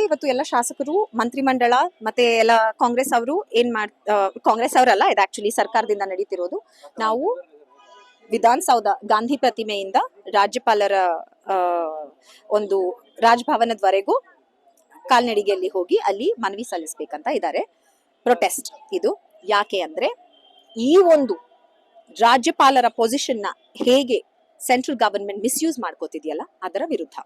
ಇವತ್ತು ಎಲ್ಲ ಶಾಸಕರು ಮಂತ್ರಿಮಂಡಲ ಮತ್ತೆ ಎಲ್ಲ ಕಾಂಗ್ರೆಸ್ ಅವರು ಕಾಂಗ್ರೆಸ್ ಅವರಲ್ಲ, ಇದು ಆಕ್ಚುಲಿ ಸರ್ಕಾರದಿಂದ ನಡೀತಿರೋದು. ನಾವು ವಿಧಾನಸೌಧ ಗಾಂಧಿ ಪ್ರತಿಮೆಯಿಂದ ರಾಜ್ಯಪಾಲರ ಒಂದು ರಾಜಭವನದವರೆಗೂ ಕಾಲ್ನಡಿಗೆಯಲ್ಲಿ ಹೋಗಿ ಅಲ್ಲಿ ಮನವಿ ಸಲ್ಲಿಸಬೇಕಂತ ಇದ್ದಾರೆ. ಪ್ರೊಟೆಸ್ಟ್ ಇದು ಯಾಕೆ ಅಂದ್ರೆ, ಈ ಒಂದು ರಾಜ್ಯಪಾಲರ ಪೊಸಿಷನ್ ನ ಹೇಗೆ ಸೆಂಟ್ರಲ್ ಗವರ್ಮೆಂಟ್ ಮಿಸ್ಯೂಸ್ ಮಾಡ್ಕೋತಿದೆಯಲ್ಲ ಅದರ ವಿರುದ್ಧ.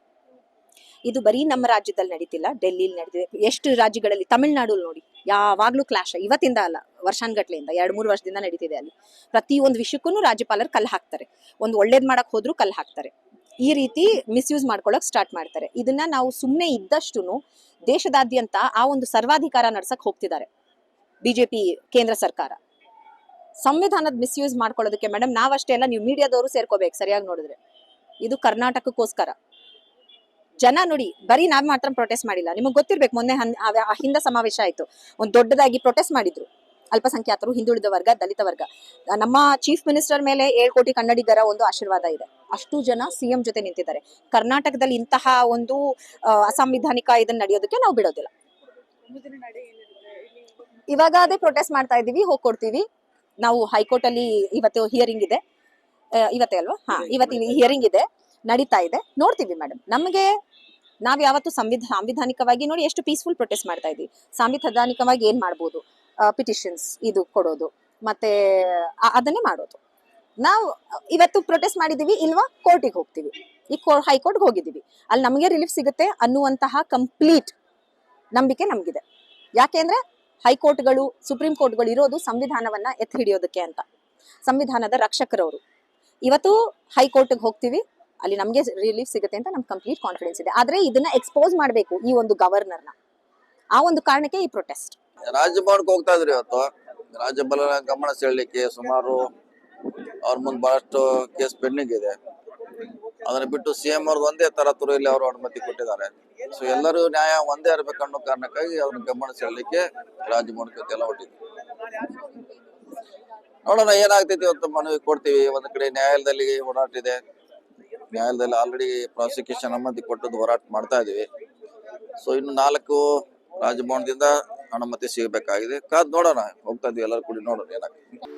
ಇದು ಬರೀ ನಮ್ಮ ರಾಜ್ಯದಲ್ಲಿ ನಡೀತಿಲ್ಲ, ಡೆಲ್ಲಿಲಿ ನಡೀತಿದೆ, ಎಷ್ಟು ರಾಜ್ಯಗಳಲ್ಲಿ, ತಮಿಳ್ನಾಡು ನೋಡಿ ಯಾವಾಗ್ಲೂ ಕ್ಲಾಶ್, ಇವತ್ತಿಂದ ಅಲ್ಲ ವರ್ಷಾನ್ಗಟ್ಲೆಯಿಂದ 2-3 ವರ್ಷದಿಂದ ನಡೀತಿದೆ. ಅಲ್ಲಿ ಪ್ರತಿಯೊಂದು ವಿಷಯಕ್ಕೂ ರಾಜ್ಯಪಾಲರು ಕಲ್ಲು ಹಾಕ್ತಾರೆ, ಒಂದು ಒಳ್ಳೇದ್ ಮಾಡಕ್ ಹೋದ್ರು ಕಲ್ಲು ಹಾಕ್ತಾರೆ. ಈ ರೀತಿ ಮಿಸ್ಯೂಸ್ ಮಾಡ್ಕೊಳಕ್ ಸ್ಟಾರ್ಟ್ ಮಾಡ್ತಾರೆ. ಇದನ್ನ ನಾವು ಸುಮ್ಮನೆ ಇದ್ದಷ್ಟು ದೇಶದಾದ್ಯಂತ ಆ ಒಂದು ಸರ್ವಾಧಿಕಾರ ನಡ್ಸಕ್ ಹೋಗ್ತಿದ್ದಾರೆ ಬಿಜೆಪಿ ಕೇಂದ್ರ ಸರ್ಕಾರ. ಸಂವಿಧಾನದ ಮಿಸ್ಯೂಸ್ ಮಾಡ್ಕೊಳ್ಳೋದಕ್ಕೆ ಮೇಡಮ್ ನಾವಷ್ಟೇ ಅಲ್ಲ, ನೀವು ಮೀಡಿಯಾದವರು ಸೇರ್ಕೋಬೇಕು. ಸರಿಯಾಗಿ ನೋಡಿದ್ರೆ ಇದು ಕರ್ನಾಟಕಕ್ಕೋಸ್ಕರ. ಜನ ನೋಡಿ, ಬರೀ ನಾವ್ ಮಾತ್ರ ಪ್ರೊಟೆಸ್ಟ್ ಮಾಡಿಲ್ಲ. ನಿಮಗೆ ಗೊತ್ತಿರ್ಬೇಕು, ಮೊನ್ನೆ ಹಿಂದ ಸಮಾವೇಶ ಆಯ್ತು, ಒಂದು ದೊಡ್ಡದಾಗಿ ಪ್ರೊಟೆಸ್ಟ್ ಮಾಡಿದ್ರು ಅಲ್ಪಸಂಖ್ಯಾತರು, ಹಿಂದುಳಿದ ವರ್ಗ, ದಲಿತ ವರ್ಗ. ನಮ್ಮ ಚೀಫ್ ಮಿನಿಸ್ಟರ್ ಮೇಲೆ 7 ಕೋಟಿ ಕನ್ನಡಿಗರ ಒಂದು ಆಶೀರ್ವಾದ ಇದೆ. ಅಷ್ಟು ಜನ ಸಿಎಂ ಜೊತೆ ನಿಂತಿದ್ದಾರೆ. ಕರ್ನಾಟಕದಲ್ಲಿ ಇಂತಹ ಒಂದು ಅಸಂವಿಧಾನಿಕ ಇದನ್ನ ನಡೆಯೋದಕ್ಕೆ ನಾವು ಬಿಡೋದಿಲ್ಲ. ಇವಾಗ ಅದೇ ಪ್ರೊಟೆಸ್ಟ್ ಮಾಡ್ತಾ ಇದೀವಿ, ಹೋಗ್ಕೊಡ್ತೀವಿ. ನಾವು ಹೈಕೋರ್ಟ್ ಅಲ್ಲಿ ಇವತ್ತು ಹಿಯರಿಂಗ್ ಇದೆ, ಇವತ್ತೇ ಅಲ್ವಾ? ಇವತ್ತು ಹಿಯರಿಂಗ್ ಇದೆ, ನಡೀತಾ ಇದೆ, ನೋಡ್ತೀವಿ ಮೇಡಮ್. ನಮಗೆ ನಾವ್ ಯಾವತ್ತು ಸಾಂವಿಧಾನಿಕವಾಗಿ ನೋಡಿ ಎಷ್ಟು ಪೀಸ್ಫುಲ್ ಪ್ರೊಟೆಸ್ಟ್ ಮಾಡ್ತಾ ಇದೀವಿ. ಸಾಂವಿಧಾನಿಕವಾಗಿ ಏನ್ ಮಾಡ್ಬೋದು, ಪಿಟಿಷನ್ಸ್ ಇದು ಕೊಡೋದು, ಮತ್ತೆ ಅದನ್ನೇ ಮಾಡೋದು. ನಾವು ಇವತ್ತು ಪ್ರೊಟೆಸ್ಟ್ ಮಾಡಿದೀವಿ ಇಲ್ವಾ, ಕೋರ್ಟಿಗೆ ಹೋಗ್ತೀವಿ. ಈ ಹೈಕೋರ್ಟ್ಗೆ ಹೋಗಿದ್ದೀವಿ, ಅಲ್ಲಿ ನಮಗೆ ರಿಲೀಫ್ ಸಿಗುತ್ತೆ ಅನ್ನುವಂತಹ ಕಂಪ್ಲೀಟ್ ನಂಬಿಕೆ ನಮ್ಗಿದೆ. ಯಾಕೆಂದ್ರೆ ಹೈಕೋರ್ಟ್ಗಳು, ಸುಪ್ರೀಂ ಕೋರ್ಟ್ಗಳು ಇರೋದು ಸಂವಿಧಾನವನ್ನ ಎತ್ತಿ ಹಿಡಿಯೋದಕ್ಕೆ ಅಂತ. ಸಂವಿಧಾನದ ರಕ್ಷಕರವರು. ಇವತ್ತು ಹೈಕೋರ್ಟ್ಗೆ ಹೋಗ್ತೀವಿ, ಅಲ್ಲಿ ನಮ್ಗೆ ರಿಲೀಫ್ ಸಿಗುತ್ತೆ ಅಂತ ನಮ್ಗೆ ಕಂಪ್ಲೀಟ್ ಕಾನ್ಫಿಡೆನ್ಸ್ ಇದೆ. ಆದ್ರೆ ಇದನ್ನ ಎಕ್ಸ್ಪೋಸ್ ಮಾಡ್ಬೇಕು ಈ ಒಂದು ಗವರ್ನರ್ನ, ಆ ಒಂದು ಕಾರಣಕ್ಕೆ ಈ ಪ್ರೊಟೆಸ್ಟ್. ರಾಜ್ಯಭವನಕ್ಕೆ ಹೋಗ್ತಾ ಇದ್ರಿ ಇವತ್ತು. ರಾಜ್ಯಪಾಲರ ಗಮನ ಸೆಳೆಯಲಿಕ್ಕೆ ಸುಮಾರು ಅವ್ರ ಮುಂದೆ ಬಹಳಷ್ಟು ಕೇಸ್ ಪೆಂಡಿಂಗ್ ಇದೆ. ಅದನ್ನ ಬಿಟ್ಟು ಸಿಎಂ ಅವ್ರದ್ದು ಒಂದೇ ತರತುರಿಯಲ್ಲಿ ಅವರು ಅನುಮತಿ ಕೊಟ್ಟಿದ್ದಾರೆ. ಸೊ ಎಲ್ಲರೂ ನ್ಯಾಯ ಒಂದೇ ಇರಬೇಕನ್ನೋ ಕಾರಣಕ್ಕಾಗಿ ಅವ್ರನ್ನ ಗಮನ ಸೆಳೆಯಲಿಕ್ಕೆ ರಾಜ್ಯಭವನಕ್ಕೆ ಎಲ್ಲ ಹೊಟ್ಟಿದ್ವಿ. ನೋಡೋಣ ಏನಾಗ್ತೈತಿ. ಇವತ್ತು ಮನವಿ ಕೊಡ್ತೀವಿ. ಒಂದ್ ಕಡೆ ನ್ಯಾಯಾಲಯದಲ್ಲಿ ಹೋರಾಟ ಇದೆ, ನ್ಯಾಯಾಲಯದಲ್ಲಿ ಆಲ್ರೆಡಿ ಪ್ರಾಸಿಕ್ಯೂಷನ್ ಅನುಮತಿ ಕೊಟ್ಟದ್ದು ಹೋರಾಟ ಮಾಡ್ತಾ ಇದೀವಿ. ಸೊ ಇನ್ನು 4 ರಾಜಭವನದಿಂದ ಅನುಮತಿ ಸಿಗಬೇಕಾಗಿದೆ. ಕಾದ್ ನೋಡೋಣ, ಹೋಗ್ತಾ ಇದ್ವಿ ಎಲ್ಲರೂ ಕೂಡಿ ನೋಡೋಣ ಏನಾಗ್ತದೆ.